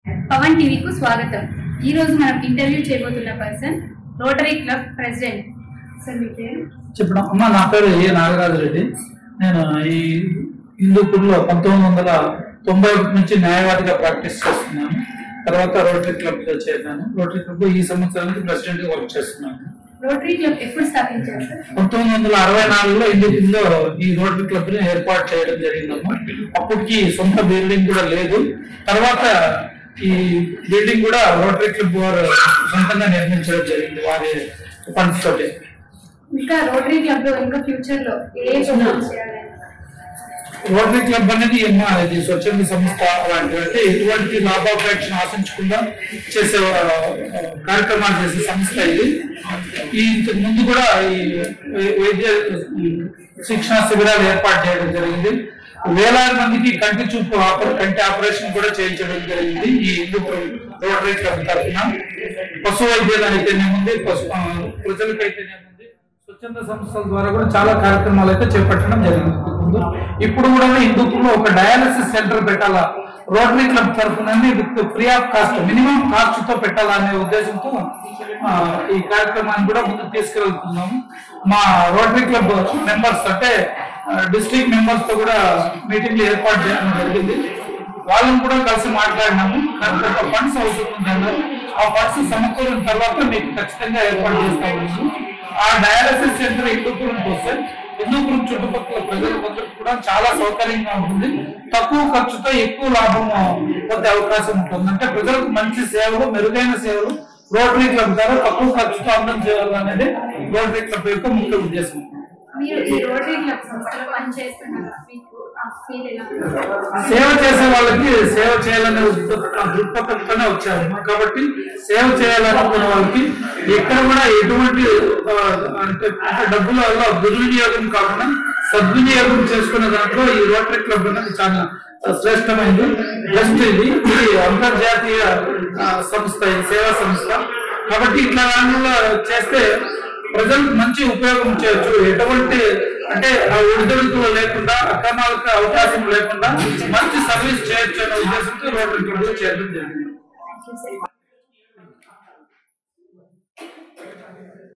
పవన్ టీవీకు స్వాగతం. ఈ రోజు మనం ఇంటర్వ్యూ చేయబోతున్న person Rotary club president. Sir మీ పేరు చెప్పడం. అమ్మ, నా పేరు ఏ నాగరాజు రెడ్డి. నేను ఈ హిందూపూర్లో 1991 నుంచి న్యాయవాదిగా ప్రాక్టీస్ చేస్తున్నాను. తర్వాత రోటరీ క్లబ్ లో చేరాను. రోటరీ క్లబ్ ఈ సంవత్సరానికి ప్రెసిడెంట్ గా వర్క్ చేస్తున్నాను. రోటరీ క్లబ్ ఎప్పుడు స్థాపించారు సార్? 1964లో హిందూపూర్లో ఈ రోటరీ క్లబ్ ని ఏర్పాటు చేయడం జరిగిందమ్మా. అప్పటికి సొంత బిల్డింగ్ కూడా లేదు. తర్వాత ఈ బిల్డింగ్ కూడా రోటరీ క్లబ్ వారు సొంతంగా నిర్మించడం జరిగింది వారి ఫండ్స్ తోటి. ఇంకా రోటరీ క్లబ్ లో ఇంకా ఫ్యూచర్ లో ఏ ప్రోగ్రామ్స్ చేయాలి? రోటరీ క్లబ్ అనేది ఇది స్వచ్ఛంద సంస్థ అలాంటివి, అంటే ఎటువంటి లాభాపేక్షను ఆశించకుండా చేసే కార్యక్రమాలు చేసే సంస్థ ఇది. ఇంతకు ముందు కూడా ఈ వైద్య శిక్షణ శిబిరాలు ఏర్పాటు చేయడం జరిగింది. వేలాది మందికి కంటి చూపు కంటి ఆపరేషన్ కూడా చేయించడం జరిగింది ఈ రోటరీ క్లబ్ తరఫున. పశు వైద్యాలు అయితేనేముంది, ప్రజలకైతేనేముంది, స్వచ్ఛంద సంస్థల ద్వారా కూడా చాలా కార్యక్రమాలు అయితే చేపట్టడం జరిగింది. ఇప్పుడు కూడా హిందూపూర్లో ఒక డయాలసిస్ సెంటర్ పెట్టాలా రోటరీ క్లబ్ తరఫున with free of cost, minimum cost తో పెట్టాలనే ఉద్దేశంతో ఈ కార్యక్రమాన్ని కూడా ముందుకు తీసుకెళ్తున్నాము. మా రోటరీ క్లబ్ మెంబర్స్ అంటే డిస్ట్రిక్ట్ మెంబర్స్ తో కూడా మీటింగ్లు ఏర్పాటు చేయడం జరిగింది. వాళ్ళని కూడా కలిసి మాట్లాడినాము. కొంత ఫండ్స్ అవసరం, ఆ ఫండ్స్ సమకూరిన తర్వాత మీకు ఖచ్చితంగా ఏర్పాటు చేస్తాము. ఆ డయాలసిస్ సెంటర్ హిందూపురంకి వస్తే హిందూపురం చుట్టుపక్కల ప్రజలందరికీ కూడా చాలా సౌకర్యంగా ఉంటుంది. తక్కువ ఖర్చుతో ఎక్కువ లాభం పొందే అవకాశం ఉంటుంది. అంటే ప్రజలకు మంచి సేవలు, మెరుగైన సేవలు రోటరీ క్లబ్ ద్వారా తక్కువ ఖర్చుతో అందం చేయాలనేది రోటరీ క్లబ్ యొక్క ముఖ్య ఉద్దేశం. సేవ చేసే వాళ్ళకి సేవ చేయాలనే దృక్పథంతోనే వచ్చారు కాబట్టి సేవ చేయాలనుకున్న వాళ్ళకి ఎక్కడ కూడా ఎటువంటి డబ్బుల వల్ల దుర్వినియోగం కాకుండా సద్వినియోగం చేసుకునే దాంట్లో ఈ రోటరీ క్లబ్ అనేది చాలా శ్రేష్టమైంది. జస్ట్ ఇది అంతర్జాతీయ సంస్థ, ఇది సేవా సంస్థ కాబట్టి ఇట్లా దానిలో చేస్తే ప్రజలకు మంచి ఉపయోగం చేయొచ్చు. ఎటువంటి అంటే ఒడిదుడుకులు లేకుండా, అక్రమాలకు అవకాశం లేకుండా మంచి సర్వీస్ చేయొచ్చు అనే ఉద్దేశంతో రోటరీ క్లబ్ చేయడం జరిగింది.